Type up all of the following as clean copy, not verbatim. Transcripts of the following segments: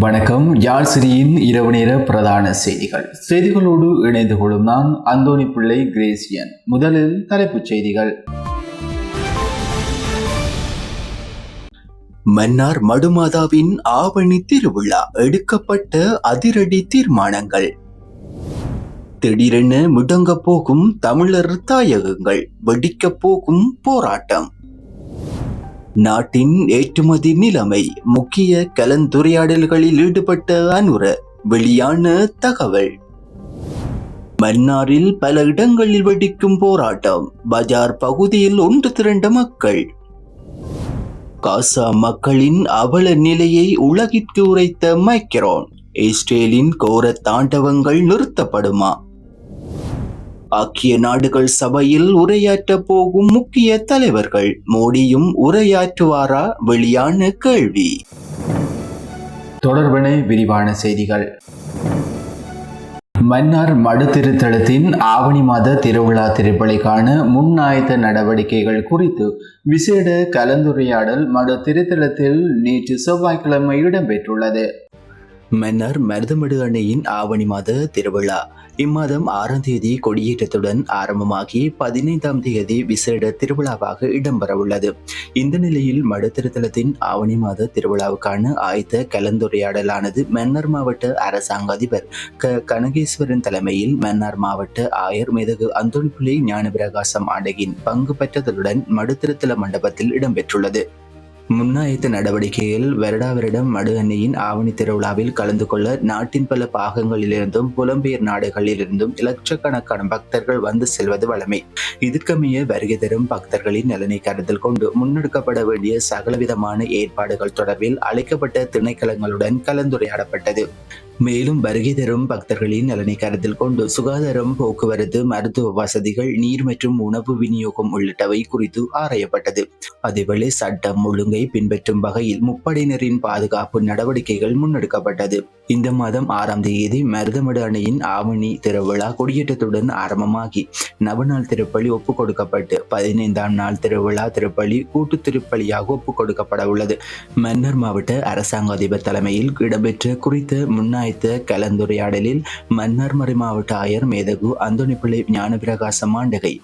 வணக்கம். யாழ் சிறியின் இரவு நேர பிரதான செய்திகளோடு இணைந்து கொள்ளும் நான் அந்தோணி பிள்ளை கிரேசியன். முதலில் தலைப்புச் செய்திகள். மன்னார் மடுமாதாவின் ஆவணி திருவிழா, எடுக்கப்பட்ட அதிரடி தீர்மானங்கள். திடீரென முடங்க போகும் தமிழர் தாயகங்கள், வெடிக்கப் போகும் போராட்டம். நாட்டின் ஏற்றுமதி நிலைமை, முக்கிய கலந்துரையாடல்களில் ஈடுபட்ட அனுர, வெளியான தகவல். மன்னாரில் பல இடங்களில் வெடிக்கும் போராட்டம், பஜார் பகுதியில் ஒன்று திரண்ட மக்கள். காசா மக்களின் அவல நிலையை உலகிற்கு உரைத்த மைக்ரோன், இஸ்ரேலின் கோர தாண்டவங்கள் நிறுத்தப்படுமா? ஐக்கிய நாடுகள் சபையில் உரையாற்ற போகும் முக்கிய தலைவர்கள், மோடியும் உரையாற்றுவாரா? வெளியான கேள்வி. தொடர்பான விரிவான செய்திகள். மன்னார் மடு திருத்தலத்தின் ஆவணி மாத திருவிழா திருப்பலிக்கான முன்னாயத்த நடவடிக்கைகள் குறித்து விசேட கலந்துரையாடல் மடு திருத்தலத்தில் நேற்று செவ்வாய்க்கிழமை இடம்பெற்றுள்ளது. மன்னார் மருதமடு அணையின் ஆவணி மாத திருவிழா இம்மாதம் 6ஆம் தேதி கொடியேற்றத்துடன் ஆரம்பமாகி 15ஆம் தேதி விசேட திருவிழாவாக இடம்பெறவுள்ளது. இந்த நிலையில் மடு திருத்தலத்தின் ஆவணி மாத திருவிழாவுக்கான ஆயத்த கலந்துரையாடலானது மன்னார் மாவட்ட அரசாங்க அதிபர் கனகேஸ்வரன் தலைமையில் மன்னார் மாவட்ட ஆயர் மேதகு அந்தோணி பிள்ளை ஞானபிரகாசம் ஆண்டகின் பங்கு பெற்றதுடன் மடு திருத்தல மண்டபத்தில் இடம்பெற்றுள்ளது. முன்னாயத்த நடவடிக்கையில் வருடா வருடம் மடு அன்னையின் ஆவணி திருவிழாவில் கலந்து கொள்ள நாட்டின் பல பாகங்களிலிருந்தும் புலம்பெயர் நாடுகளிலிருந்தும் லட்சக்கணக்கான பக்தர்கள் வந்து செல்வது வழமை. இதற்கமைய வருகை தரும் பக்தர்களின் நலனை கருத்தில் கொண்டு முன்னெடுக்கப்பட வேண்டிய சகலவிதமான ஏற்பாடுகள் தொடர்பில் அழைக்கப்பட்ட திணைக்களங்களுடன் கலந்துரையாடப்பட்டது. மேலும் வருகை தரும் பக்தர்களின் நலனை கருத்தில் கொண்டு சுகாதாரம், போக்குவரத்து, மருத்துவ வசதிகள், நீர் மற்றும் உணவு விநியோகம் உள்ளிட்டவை குறித்து ஆராயப்பட்டது. அதேவேளை சட்டம் ஒழுங்கை பின்பற்றும் வகையில் முப்படையினரின் பாதுகாப்பு நடவடிக்கைகள் முன்னெடுக்கப்பட்டது. இந்த மாதம் 6ஆம் தேதி மருதமடு அணையின் ஆவணி திருவிழா கொடியேற்றத்துடன் ஆரம்பமாகி நவநாள் திருப்பலி ஒப்புக் கொடுக்கப்பட்டு 15ஆம் நாள் திருவிழா திருப்பலி கூட்டு திருப்பலியாக ஒப்புக் கொடுக்கப்பட உள்ளது. மன்னார் மாவட்ட அரசாங்க அதிபர் தலைமையில் இடம்பெற்ற குறித்த முன்னாயத்த கலந்துரையாடலில் மன்னார் மறை மாவட்ட ஆயர் மேதகு அந்தோணி பிள்ளை ஞானபிரகாசம் ஆண்டகை,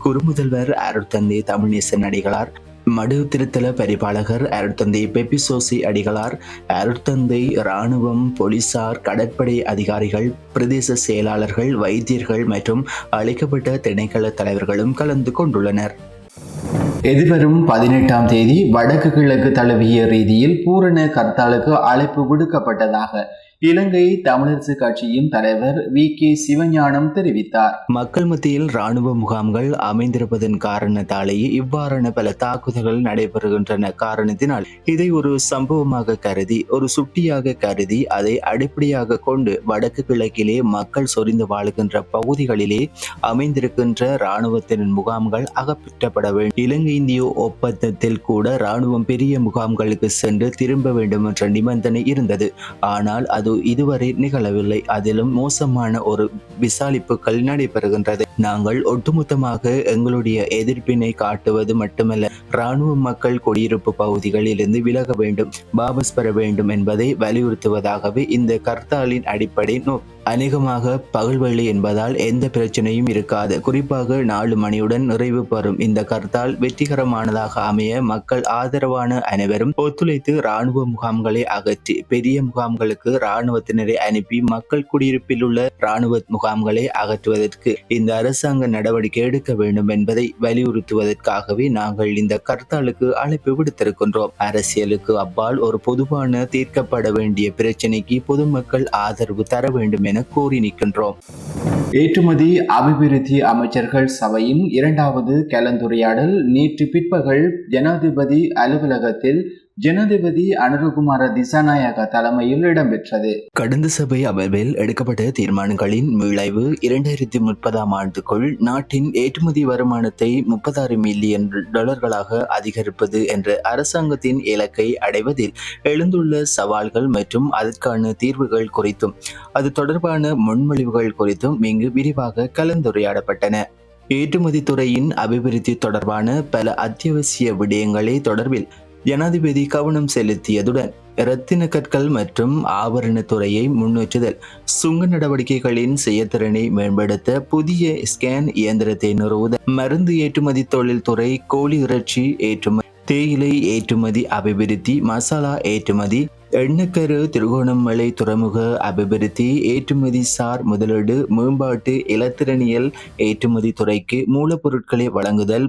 குறுமுதல்வர் அருட்தந்தை தமிழ்நேசன் அடிகளார், மடு திருத்தல பரிபாலகர் அருட்தந்தை பெப்பிசோசி அடிகளார், அருட்தந்தை இராணுவம், போலீசார், கடற்படை அதிகாரிகள், பிரதேச செயலாளர்கள், வைத்தியர்கள் மற்றும் அழைக்கப்பட்ட திணைக்கள தலைவர்களும் கலந்து கொண்டுள்ளனர். எதிர்வரும் 18ஆம் தேதி வடக்கு கிழக்கு தழுவிய ரீதியில் பூரண கர்த்தாலுக்கு அழைப்பு விடுக்கப்பட்டதாக இலங்கை தமிழரசு கட்சியின் தலைவர் வி.கே. சிவஞானம் தெரிவித்தார். மக்கள் மத்தியில் இராணுவ முகாம்கள் அமைந்திருப்பதன் காரணத்தாலேயே இவ்வாறான பல தாக்குதல்கள் நடைபெறுகின்றன. காரணத்தினால் இதை ஒரு சம்பவமாக கருதி, ஒரு சுட்டியாக கருதி, அதை அடிப்படையாக கொண்டு வடக்கு கிழக்கிலே மக்கள் சொரிந்து வாழுகின்ற பகுதிகளிலே அமைந்திருக்கின்ற இராணுவத்தின் முகாம்கள் அகற்றப்பட வேண்டும். இலங்கை இந்திய ஒப்பந்தத்தில் கூட இராணுவம் பெரிய முகாம்களுக்கு சென்று திரும்ப வேண்டும் என்ற நிபந்தனை இருந்தது. ஆனால் அது இதுவரை நிகழவில்லை. அதிலும் மோசமான ஒரு விசாலிப்புகள் நடைபெறுகின்றது. நாங்கள் ஒட்டுமொத்தமாக எங்களுடைய எதிர்ப்பினை காட்டுவது மட்டுமல்ல, இராணுவ மக்கள் குடியிருப்பு பகுதிகளில் இருந்து விலக வேண்டும், வாபஸ் பெற வேண்டும் என்பதை வலியுறுத்துவதாகவே இந்த கர்த்தாலின் அடிப்படை நோக்கம். அநேகமாக பகல்வெள்ளி என்பதால் எந்த பிரச்சனையும் இருக்காது. குறிப்பாக 4 மணியுடன் நிறைவு பெறும் இந்த கர்த்தால் வெற்றிகரமானதாக அமைய மக்கள் ஆதரவான அனைவரும் ஒத்துழைத்து இராணுவ முகாம்களை அகற்றி பெரிய முகாம்களுக்கு இராணுவத்தினரை அனுப்பி மக்கள் குடியிருப்பில் உள்ள இராணுவ முகாம்களை அகற்றுவதற்கு இந்த அரசாங்க நடவடிக்கை எடுக்க வேண்டும் என்பதை வலியுறுத்துவதற்காகவே நாங்கள் இந்த கர்த்தாலுக்கு அழைப்பு விடுத்திருக்கின்றோம். அரசியலுக்கு அப்பால் ஒரு பொதுவான தீர்க்கப்பட வேண்டிய பிரச்சனைக்கு பொதுமக்கள் ஆதரவு தர வேண்டும் என கோரி நிற்கின்றோம். ஏற்றுமதி அபிவிருத்தி அமைச்சர்கள் சபையின் 2வது கலந்துரையாடல் நேற்று பிற்பகல் ஜனாதிபதி அலுவலகத்தில் ஜனாதிபதி அனுரகுமார திசாநாயக்க தலைமையில் இடம்பெற்றது. கடந்த சபை அமர்வில் எடுக்கப்பட்ட தீர்மானங்களின் மீளாய்வு 2030ஆம் ஆண்டுக்குள் நாட்டின் ஏற்றுமதி வருமானத்தை $36 மில்லியன் அதிகரிப்பது என்ற அரசாங்கத்தின் இலக்கை அடைவதில் எழுந்துள்ள சவால்கள் மற்றும் அதற்கான தீர்வுகள் குறித்தும் அது தொடர்பான முன்மொழிவுகள் குறித்தும் இங்கு விரிவாக கலந்துரையாடப்பட்டன. ஏற்றுமதி துறையின் அபிவிருத்தி தொடர்பான பல அத்தியாவசிய விடயங்களை தொடர்பில் ஜனாதிபதி கவனம் செலுத்தியதுடன் இரத்தின கற்கள் மற்றும் ஆபரண துறையை முன்னேற்றுதல், சுங்க நடவடிக்கைகளின் செயற்திறனை மேம்படுத்த புதிய ஸ்கேன் இயந்திரத்தை நிறுவுதல், மருந்து ஏற்றுமதி தொழில்துறை, கோழி இறைச்சி ஏற்றுமதி, தேயிலை ஏற்றுமதி அபிவிருத்தி, மசாலா ஏற்றுமதி, எண்ணக்கரு திருகோணமலை துறைமுக அபிவிருத்தி, ஏற்றுமதி சார் முதலீடு மேம்பாட்டு, இலத்திரனியல் ஏற்றுமதி துறைக்கு மூலப்பொருட்களை வழங்குதல்,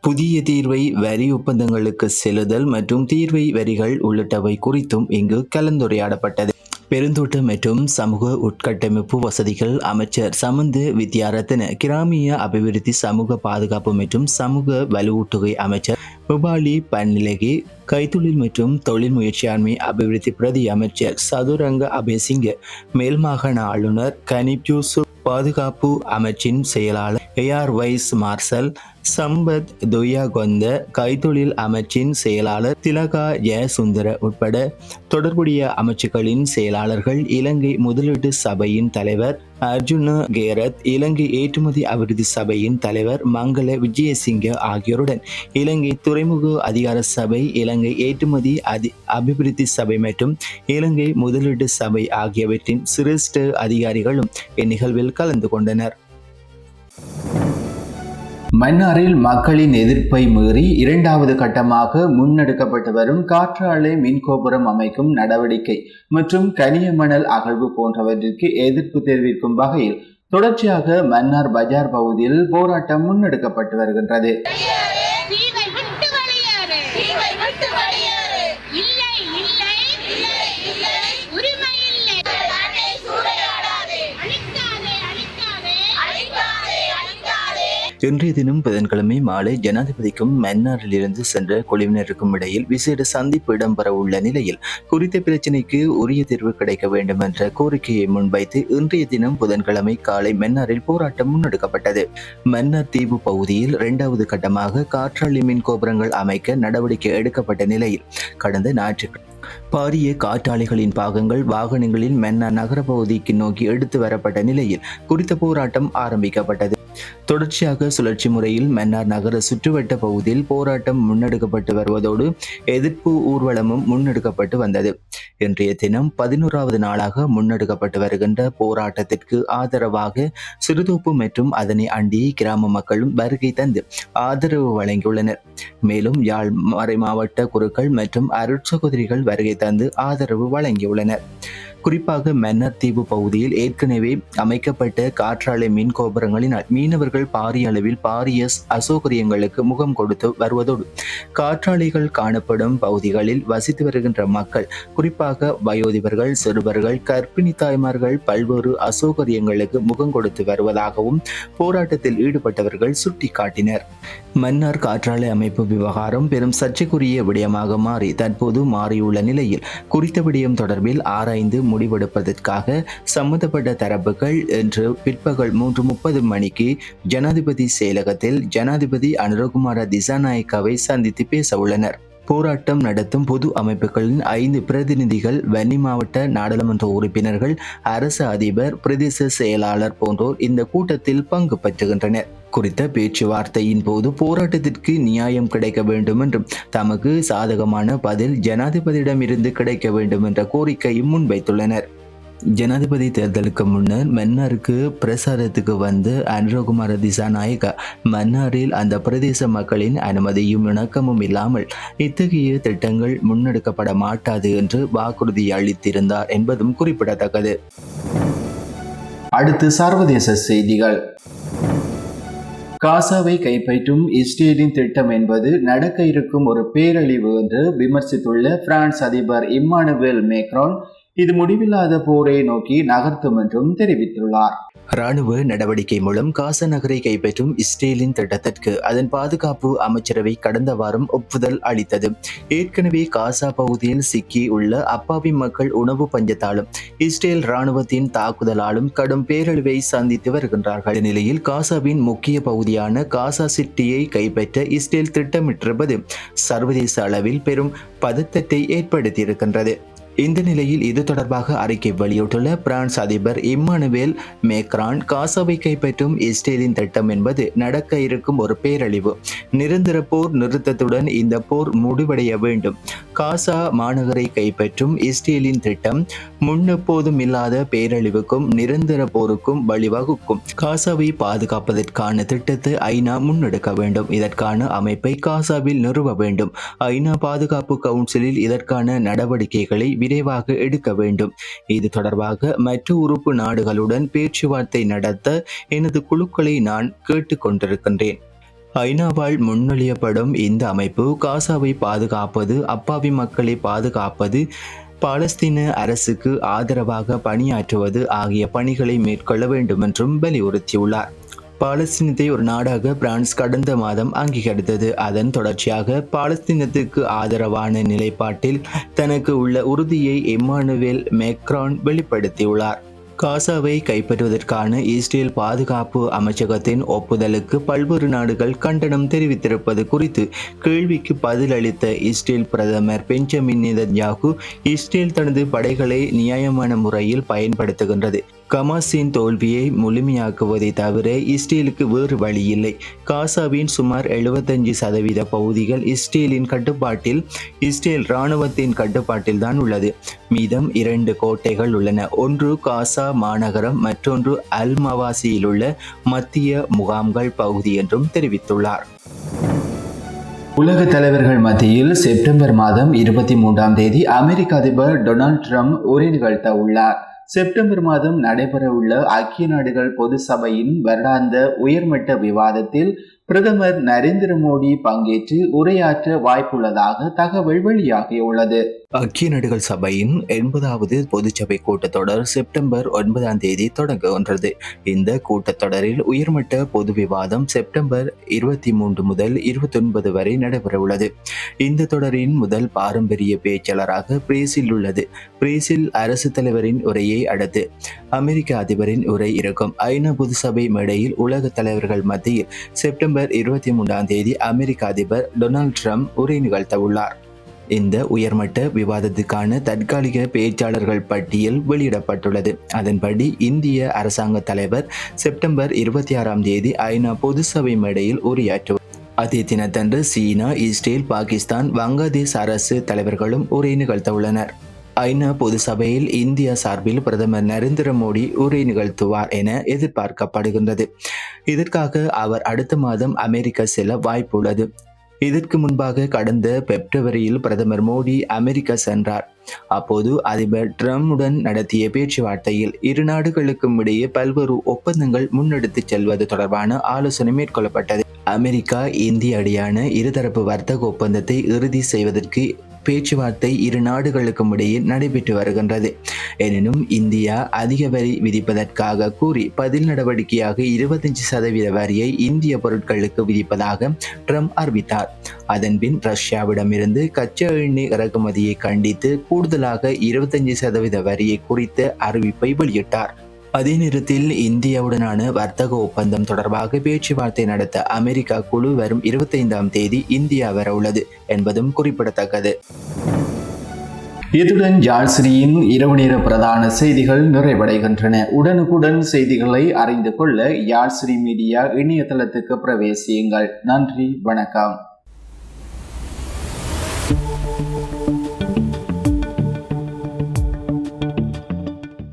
புதிய தீர்வை வரி ஒப்பந்தங்களுக்கு செல்லுதல் மற்றும் தீர்வை வரிகள் உள்ளிட்டவை குறித்தும் இங்கு கலந்துரையாடப்பட்டது. பெருந்தோட்டம் மற்றும் சமூக உட்கட்டமைப்பு வசதிகள் அமைச்சர் சமந்த வித்யாரத்ன, கிராமிய அபிவிருத்தி, சமூக பாதுகாப்பு மற்றும் சமூக வலுவூட்டுகை அமைச்சர் முபாலி பன்னிலகி, கைத்தொழில் மற்றும் தொழில் முயற்சியாண்மை அபிவிருத்தி பிரதி அமைச்சர் சதுரங்க அபேசிங்க, மேல்மாகாண ஆளுநர் கனிப் யூசுப், பாதுகாப்பு அமைச்சின் செயலாளர் ஏஆர் வைஸ் மார்ஷல் சம்பத் துயாகொந்த, கைத்தொழில் அமைச்சின் செயலாளர் திலகா ஜெயசுந்தர உட்பட தொடர்புடைய அமைச்சுக்களின் செயலாளர்கள், இலங்கை முதலீட்டு சபையின் தலைவர் அர்ஜுன கேரத், இலங்கை ஏற்றுமதி அபிவிருத்தி சபையின் தலைவர் மங்கள விஜயசிங்க ஆகியோருடன் இலங்கை துறைமுக அதிகார சபை, இலங்கை ஏற்றுமதி அபிவிருத்தி சபை மற்றும் இலங்கை முதலீட்டு சபை ஆகியவற்றின் சிரேஷ்ட அதிகாரிகளும் இந்நிகழ்வில் கலந்து கொண்டனர். மன்னாரில் மக்களின் எதிர்ப்பை மீறி இரண்டாவது கட்டமாக முன்னெடுக்கப்பட்டு வரும் காற்றாலை மின்கோபுரம் அமைக்கும் நடவடிக்கை மற்றும் கனியமணல் அகழ்வு போன்றவற்றிற்கு எதிர்ப்பு தெரிவிக்கும் வகையில் தொடர்ச்சியாக மன்னார் பஜார் பகுதியில் போராட்டம் முன்னெடுக்கப்பட்டு வருகின்றது. இன்றைய தினம் புதன்கிழமை மாலை ஜனாதிபதிக்கும் மன்னாரில் இருந்து சென்ற குழுவினருக்கும் இடையில் விசேட சந்திப்பு இடம்பெற உள்ள நிலையில் குறித்த பிரச்சினைக்கு உரிய தீர்வு கிடைக்க வேண்டும் என்ற கோரிக்கையை முன்வைத்து இன்றைய தினம் புதன்கிழமை காலை மன்னாரில் போராட்டம் முன்னெடுக்கப்பட்டது. மன்னார் தீவு பகுதியில் இரண்டாவது கட்டமாக காற்றாலை மின் கோபுரங்கள் அமைக்க நடவடிக்கை எடுக்கப்பட்ட நிலையில் கடந்த ஞாயிற்றுக்கிழமை பாரிய காற்றாலைகளின் பாகங்கள் வாகனங்களில் மன்னார் நகர பகுதிக்கு நோக்கி எடுத்து வரப்பட்ட நிலையில் குறித்த போராட்டம் ஆரம்பிக்கப்பட்டது. தொடர்ச்சியாக சுழற்சி முறையில் மன்னார் நகர சுற்றுவட்ட பகுதியில் போராட்டம் முன்னெடுக்கப்பட்டு வருவதோடு எதிர்ப்பு ஊர்வலமும் முன்னெடுக்கப்பட்டு வந்தது. இன்றைய தினம் 11வது நாளாக முன்னெடுக்கப்பட்டு வருகின்ற போராட்டத்திற்கு ஆதரவாக சிறுதோப்பு மற்றும் அதனை அண்டிய கிராம மக்களும் வருகை தந்து ஆதரவு வழங்கியுள்ளனர். மேலும் யாழ் மறை மாவட்ட குருக்கள் மற்றும் அருட்சகோதரிகள் வருகை தந்து ஆதரவு வழங்கியுள்ளனர். குறிப்பாக மன்னார் தீவு பகுதியில் ஏற்கனவே அமைக்கப்பட்ட காற்றாலை மின் கோபுரங்களினால் மீனவர்கள் பாரிய அளவில் பாரிய அசௌகரியங்களுக்கு முகம் கொடுத்து வருவதோடு காற்றாலைகள் காணப்படும் பகுதிகளில் வசித்து வருகின்ற மக்கள், குறிப்பாக வயோதிபர்கள், சிறுவர்கள், கர்ப்பிணி தாய்மார்கள் பல்வேறு அசௌகரியங்களுக்கு முகம் கொடுத்து வருவதாகவும் போராட்டத்தில் ஈடுபட்டவர்கள் சுட்டிக்காட்டினர். மன்னார் காற்றாலை அமைப்பு விவகாரம் பெரும் சர்ச்சைக்குரிய விடயமாக மாறி தற்போது மாறியுள்ள நிலையில் குறித்த விடயம் தொடர்பில் ஆராய்ந்து முடிவெடுப்பதற்காக சம்பந்தப்பட்ட தரப்புகள் இன்று பிற்பகல் 3:30 மணிக்கு ஜனாதிபதி செயலகத்தில் ஜனாதிபதி அனுரகுமார திசாநாயக்காவை சந்தித்து பேச உள்ளனர். போராட்டம் நடத்தும் பொது அமைப்புகளின் 5 பிரதிநிதிகள், வன்னி மாவட்ட நாடாளுமன்ற உறுப்பினர்கள், அரசு அதிபர், பிரதேச செயலாளர் போன்றோர் இந்த கூட்டத்தில் பங்கு பெற்றுகின்றனர். குறித்த பேச்சுவார்த்தையின் போது போராட்டத்திற்கு நியாயம் கிடைக்க வேண்டும் என்றும் தமக்கு சாதகமான பதில் ஜனாதிபதியிடமிருந்து கிடைக்க வேண்டும் என்ற கோரிக்கையும் முன்வைத்துள்ளனர். ஜனாதிபதி தேர்தலுக்கு முன்னர் மன்னாருக்கு பிரசாரத்துக்கு வந்து அனுரகுமார திசாநாயக்கா மன்னாரில் அந்த பிரதேச மக்களின் அனுமதியும் இணக்கமும் இல்லாமல் இத்தகைய திட்டங்கள் முன்னெடுக்கப்பட மாட்டாது என்று வாக்குறுதி அளித்திருந்தார் என்பதும் குறிப்பிடத்தக்கது. அடுத்து சர்வதேச செய்திகள். காசாவை கைப்பற்றும் இஸ்ரேலின் திட்டம் என்பது நடக்க இருக்கும் ஒரு பேரழிவு என்று விமர்சித்துள்ள பிரான்ஸ் அதிபர் இம்மானுவேல் மேக்ரான் இது முடிவில்லாத போரை நோக்கி நகர்த்தும் என்றும் தெரிவித்துள்ளார். இராணுவ நடவடிக்கை மூலம் காசா நகரை கைப்பற்றும் இஸ்ரேலின் திட்டத்திற்கு அதன் பாதுகாப்பு அமைச்சரவை கடந்த வாரம் ஒப்புதல் அளித்தது. ஏற்கனவே காசா பகுதியில் சிக்கி உள்ள அப்பாவி மக்கள் உணவு பஞ்சத்தாலும் இஸ்ரேல் இராணுவத்தின் தாக்குதலாலும் கடும் பேரழிவை சந்தித்து வருகின்றார்கள். இந்நிலையில் காசாவின் முக்கிய பகுதியான காசா சிட்டியை கைப்பற்ற இஸ்ரேல் திட்டமிட்டிருப்பது சர்வதேச அளவில் பெரும் பதட்டத்தை ஏற்படுத்தியிருக்கின்றது. இந்த நிலையில் இது தொடர்பாக அறிக்கை வெளியிட்டுள்ள பிரான்ஸ் அதிபர் இம்மானுவேல் மேக்ரான், காசாவை கைப்பற்றும் இஸ்ரேலின் திட்டம் என்பது நடக்க இருக்கும் ஒரு பேரழிவு. நிரந்தர போர் நிறுத்தத்துடன் இந்த போர் முடிவடைய வேண்டும். காசா மாநகரை கைப்பற்றும் இஸ்ரேலின் திட்டம் முன்னெப்போதும் இல்லாத பேரழிவுக்கும் நிரந்தர போருக்கும் வழிவகுக்கும். காசாவை பாதுகாப்பதற்கான திட்டத்தை ஐநா முன்னெடுக்க வேண்டும். இதற்கான அமைப்பை காசாவில் நிறுவ வேண்டும். ஐநா பாதுகாப்பு கவுன்சிலில் இதற்கான நடவடிக்கைகளை விரைவாக எடுக்க வேண்டும். இது தொடர்பாக மற்ற உறுப்பு நாடுகளுடன் பேச்சுவார்த்தை நடத்த எனது குழுக்களை நான் கேட்டுக்கொண்டிருக்கின்றேன். ஐநாவால் முன்மொழியப்படும் இந்த அமைப்பு காசாவை பாதுகாப்பது, அப்பாவி மக்களை பாதுகாப்பது, பாலஸ்தீன அரசுக்கு ஆதரவாக பணியாற்றுவது ஆகிய பணிகளை மேற்கொள்ள வேண்டும் என்றும் வலியுறுத்தியுள்ளார். பாலஸ்தீனத்தை ஒரு நாடாக பிரான்ஸ் கடந்த மாதம் அங்கீகரித்தது. அதன் தொடர்ச்சியாக பாலஸ்தீனத்துக்கு ஆதரவான நிலைப்பாட்டில் தனக்கு உள்ள உறுதியை இம்மானுவேல் மேக்ரான் வெளிப்படுத்தியுள்ளார். காசாவை கைப்பற்றுவதற்கான இஸ்ரேல் பாதுகாப்பு அமைச்சகத்தின் ஒப்புதலுக்கு பல்வேறு நாடுகள் கண்டனம் தெரிவித்திருப்பது குறித்து கேள்விக்கு பதிலளித்த இஸ்ரேல் பிரதமர் பெஞ்சமின் நேதன்யாகு, இஸ்ரேல் தனது படைகளை நியாயமான முறையில் பயன்படுத்துகின்றது. ஹமாஸின் தோல்வியை முழுமையாக்குவதை தவிர இஸ்ரேலுக்கு வேறு வழி இல்லை. காசாவின் சுமார் 75% பகுதிகள் இஸ்ரேலின் கட்டுப்பாட்டில், இஸ்ரேல் இராணுவத்தின் கட்டுப்பாட்டில் தான் உள்ளது. மீதம் 2 கோட்டைகள் உள்ளன. ஒன்று காசா மாநகரம், மற்றொன்று அல் மவாசியில் உள்ள மத்திய முகாம்கள் பகுதி என்றும் தெரிவித்துள்ளார். உலக தலைவர்கள் மத்தியில் செப்டம்பர் மாதம் 23ஆம் தேதி அமெரிக்க அதிபர் டொனால்ட் ட்ரம்ப் உரை நிகழ்த்த உள்ளார். செப்டம்பர் மாதம் நடைபெறவுள்ள ஐக்கிய நாடுகள் பொது சபையின் வருடாந்த உயர்மட்ட விவாதத்தில் பிரதமர் நரேந்திர மோடி பங்கேற்று உரையாற்ற வாய்ப்புள்ளதாக தகவல் வெளியாகியுள்ளது. ஐக்கிய நாடுகள் சபையின் 80வது பொதுச்சபை கூட்டத்தொடர் செப்டம்பர் 9ஆம் தேதி தொடங்குகின்றது. இந்த கூட்டத்தொடரில் உயர்மட்ட பொது விவாதம் செப்டம்பர் 23 முதல் 29 வரை நடைபெறவுள்ளது. இந்த தொடரின் முதல் பாரம்பரிய பேச்சாளராக பிரேசில் உள்ளது. பிரேசில் அரசு தலைவரின் உரையை அடுத்து அமெரிக்க அதிபரின் உரை இருக்கும். ஐநா பொதுசபை மேடையில் உலக தலைவர்கள் மத்தியில் செப்டம்பர் 23ஆம் தேதி அமெரிக்க அதிபர் டொனால்ட் ட்ரம்ப் உரை நிகழ்த்த உள்ளார். இந்த உயர்மட்ட விவாதத்துக்கான தற்காலிக பேச்சாளர்கள் பட்டியல் வெளியிடப்பட்டுள்ளது. அதன்படி இந்திய அரசாங்க தலைவர் செப்டம்பர் 26ஆம் தேதி ஐநா பொதுசபை மேடையில் உரையாற்றுவார். அதே தினத்தன்று சீனா, இஸ்ரேல், பாகிஸ்தான், வங்கதேச அரசு தலைவர்களும் உரை நிகழ்த்த உள்ளனர். ஐநா பொது சபையில் இந்தியா சார்பில் பிரதமர் நரேந்திர மோடி உரை நிகழ்த்துவார் என எதிர்பார்க்கப்படுகின்றது. இதற்காக அவர் அடுத்த மாதம் அமெரிக்கா செல்ல வாய்ப்புள்ளது. இதற்கு முன்பாக கடந்த பிப்ரவரியில் பிரதமர் மோடி அமெரிக்கா சென்றார். அப்போது அதிபர் ட்ரம்புடன் நடத்திய பேச்சுவார்த்தையில் இரு நாடுகளுக்கும் இடையே பல்வேறு ஒப்பந்தங்கள் முன்னெடுத்து செல்வது தொடர்பான ஆலோசனை மேற்கொள்ளப்பட்டது. அமெரிக்கா இந்திய இடையான இருதரப்பு வர்த்தக ஒப்பந்தத்தை இறுதி செய்வதற்கு பேச்சுவார்த்தை இரு நாடுகளுக்கும் இடையே நடைபெற்று வருகின்றது. எனினும் இந்தியா அதிக வரி விதிப்பதற்காக கூறி பதில் நடவடிக்கையாக 25% வரியை இந்திய பொருட்களுக்கு விதிப்பதாக ட்ரம்ப் அறிவித்தார். அதன்பின் ரஷ்யாவிடமிருந்து கச்சா எண்ணெய் இறக்குமதியை கண்டித்து கூடுதலாக 25% வரியை குறித்த அறிவிப்பை வெளியிட்டார். அதே நேரத்தில் இந்தியாவுடனான வர்த்தக ஒப்பந்தம் தொடர்பாக பேச்சுவார்த்தை நடத்த அமெரிக்கா குழு வரும் 25ஆம் தேதி இந்தியா வர உள்ளது என்பதும் குறிப்பிடத்தக்கது. இத்துடன் யாழ்ஸ்ரீயின் இரவு நேர பிரதான செய்திகள் நிறைவடைகின்றன. உடனுக்குடன் செய்திகளை அறிந்து கொள்ள யாழ்ஸ்ரீ மீடியா இணையதளத்துக்கு பிரவேசியுங்கள். நன்றி, வணக்கம்.